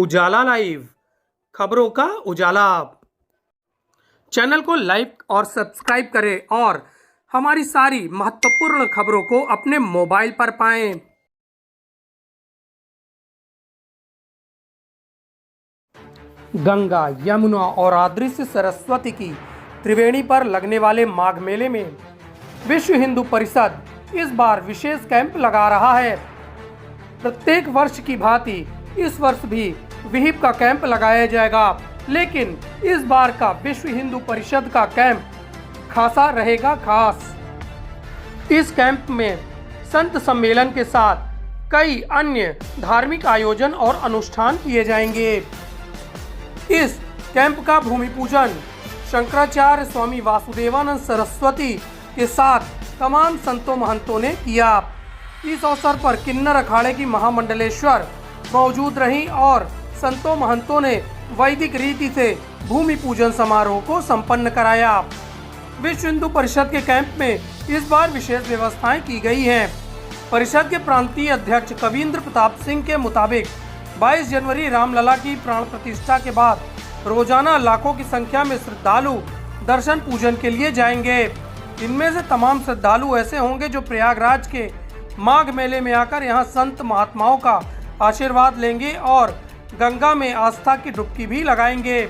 उजाला live, खबरों का उजाला। Channel को लाइक और सब्सक्राइब करें और हमारी सारी महत्वपूर्ण खबरों को अपने मोबाइल पर पाएं। गंगा, यमुना और अदृश्य सरस्वती की त्रिवेणी पर लगने वाले माघ मेले में विश्व हिंदू परिषद इस बार विशेष कैंप लगा रहा है। प्रत्येक वर्ष की भांति इस वर्ष भी विहिप का कैंप लगाया जाएगा, लेकिन इस बार का विश्व हिंदू परिषद का कैंप खासा रहेगा खास। इस कैंप में संत सम्मेलन के साथ कई अन्य धार्मिक आयोजन और अनुष्ठान किए जाएंगे। इस कैंप का भूमि पूजन शंकराचार्य स्वामी वासुदेवानंद सरस्वती के साथ तमाम संतों महंतों ने किया। इस अवसर पर किन्नर अखाड़े की महामंडलेश्वर मौजूद रहीं और संतों महंतों ने वैदिक रीति से भूमि पूजन समारोह को संपन्न कराया। विश्व हिंदू परिषद के कैंप में इस बार विशेष व्यवस्थाएं की गई हैं। परिषद के प्रांतीय अध्यक्ष कविंद्र प्रताप सिंह के मुताबिक 22 जनवरी रामलला की प्राण प्रतिष्ठा के बाद रोजाना लाखों की संख्या में श्रद्धालु दर्शन पूजन के लिए जाएंगे। इनमें से तमाम श्रद्धालु ऐसे होंगे जो प्रयागराज के माघ मेले में आकर यहां संत महात्माओं का आशीर्वाद लेंगे और गंगा में आस्था की डुबकी भी लगाएंगे।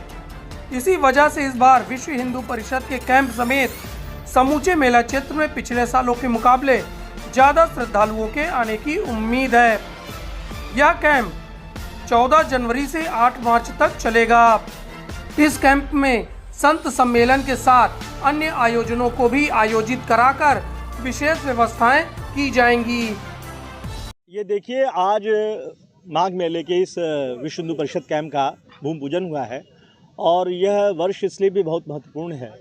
इसी वजह से इस बार विश्व हिंदू परिषद के कैंप समेत समूचे मेला क्षेत्र में पिछले सालों के मुकाबले ज़्यादा श्रद्धालुओं के आने की उम्मीद है। यह कैंप 14 जनवरी से 8 मार्च तक चलेगा। इस कैंप में संत सम्मेलन के साथ अन्य आयोजनों को भी आयोजित कराकर विशेष व्यवस्थाएं की जाएंगी। ये देखिए, आज माघ मेले के इस विश्व हिंदू परिषद कैंप का भूमि पूजन हुआ है और यह वर्ष इसलिए भी बहुत महत्वपूर्ण है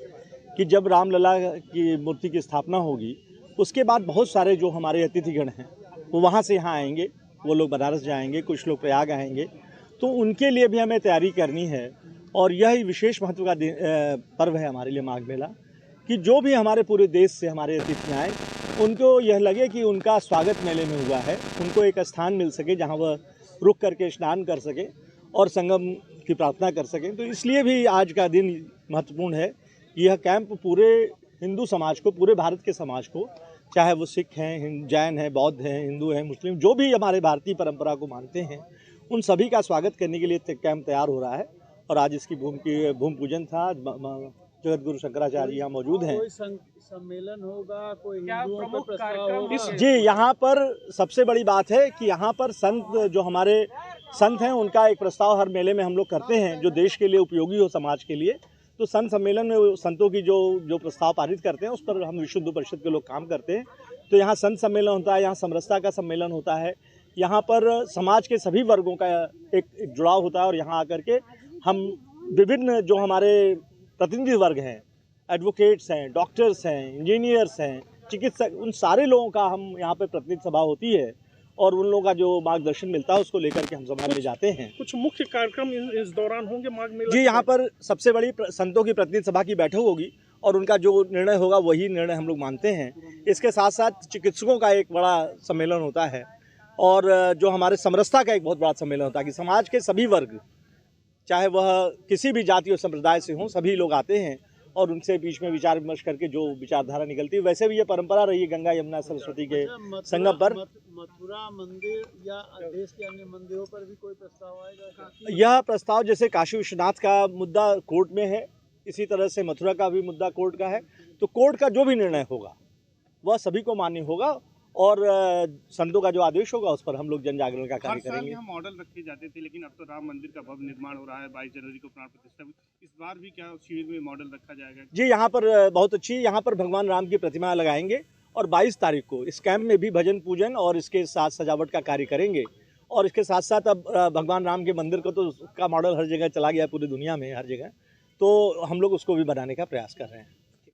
कि जब रामलला की मूर्ति की स्थापना होगी उसके बाद बहुत सारे जो हमारे अतिथिगण हैं वो वहाँ से यहाँ आएंगे। वो लोग बनारस जाएंगे, कुछ लोग प्रयाग आएंगे, तो उनके लिए भी हमें तैयारी करनी है। और यह विशेष महत्व का पर्व है हमारे लिए माघ मेला, कि जो भी हमारे पूरे देश से हमारे अतिथि आए उनको यह लगे कि उनका स्वागत मेले में हुआ है, उनको एक स्थान मिल सके जहां वह रुक करके स्नान कर सके और संगम की प्रार्थना कर सकें। तो इसलिए भी आज का दिन महत्वपूर्ण है। यह कैंप पूरे हिंदू समाज को, पूरे भारत के समाज को, चाहे वो सिख हैं, जैन हैं, बौद्ध हैं, हिंदू हैं, मुस्लिम, जो भी हमारे भारतीय परंपरा को मानते हैं, उन सभी का स्वागत करने के लिए कैंप तैयार हो रहा है। और आज इसकी भूमि पूजन था। जगत गुरु शंकराचार्य यहाँ मौजूद हैं। कोई सम्मेलन होगा, कोई हिंदुओं पर प्रस्ताव होगा? जी, यहाँ पर सबसे बड़ी बात है कि यहाँ पर संत, जो हमारे संत हैं, उनका एक प्रस्ताव हर मेले में हम लोग करते हैं जो देश के लिए उपयोगी हो, समाज के लिए। तो संत सम्मेलन में संतों की जो प्रस्ताव पारित करते हैं उस पर हम विश्व हिंदू परिषद के लोग काम करते हैं। तो यहाँ संत सम्मेलन होता है, यहाँ समरसता का सम्मेलन होता है, यहाँ पर समाज के सभी वर्गों का एक जुड़ाव होता है। और यहाँ आकर के हम विभिन्न जो हमारे प्रतिनिधि वर्ग हैं, एडवोकेट्स हैं, डॉक्टर्स हैं, इंजीनियर्स हैं, चिकित्सक, उन सारे लोगों का हम यहाँ पे प्रतिनिधि सभा होती है और उन लोगों का जो मार्गदर्शन मिलता है उसको लेकर के हम समाज में जाते हैं। कुछ मुख्य कार्यक्रम इस दौरान होंगे माघ मेले? जी, यहाँ पर सबसे बड़ी संतों की प्रतिनिधि सभा की बैठक होगी और उनका जो निर्णय होगा वही निर्णय हम लोग मानते हैं। इसके साथ साथ चिकित्सकों का एक बड़ा सम्मेलन होता है और जो हमारे समरसता का एक बहुत बड़ा सम्मेलन होता है कि समाज के सभी वर्ग, चाहे वह किसी भी जाति और संप्रदाय से हों, सभी लोग आते हैं और उनसे बीच में विचार विमर्श करके जो विचारधारा निकलती है। वैसे भी ये परंपरा रही है गंगा यमुना सरस्वती के संगम पर। मथुरा मंदिर या देश के अन्य मंदिरों पर भी कोई प्रस्ताव आएगा? यह प्रस्ताव जैसे काशी विश्वनाथ का मुद्दा कोर्ट में है, इसी तरह से मथुरा का भी मुद्दा कोर्ट का है। तो कोर्ट का जो भी निर्णय होगा वह सभी को मान्य होगा और संतों का जो आदेश होगा उस पर हम लोग जन जागरण का कार्य करेंगे। हम मॉडल रखे जाते थे, लेकिन अब तो राम मंदिर का भव्य निर्माण हो रहा है। 22 जनवरी को प्राण प्रतिष्ठा, इस बार भी क्या शिविर में मॉडल रखा जाएगा? जी, यहाँ पर बहुत अच्छी, यहाँ पर भगवान राम की प्रतिमा लगाएंगे और 22 तारीख को इस कैंप में भी भजन पूजन और इसके साथ सजावट का कार्य करेंगे। और इसके साथ साथ अब भगवान राम के मंदिर को तो का मॉडल हर जगह चला गया है, पूरी दुनिया में हर जगह, तो हम लोग उसको भी बनाने का प्रयास कर रहे हैं।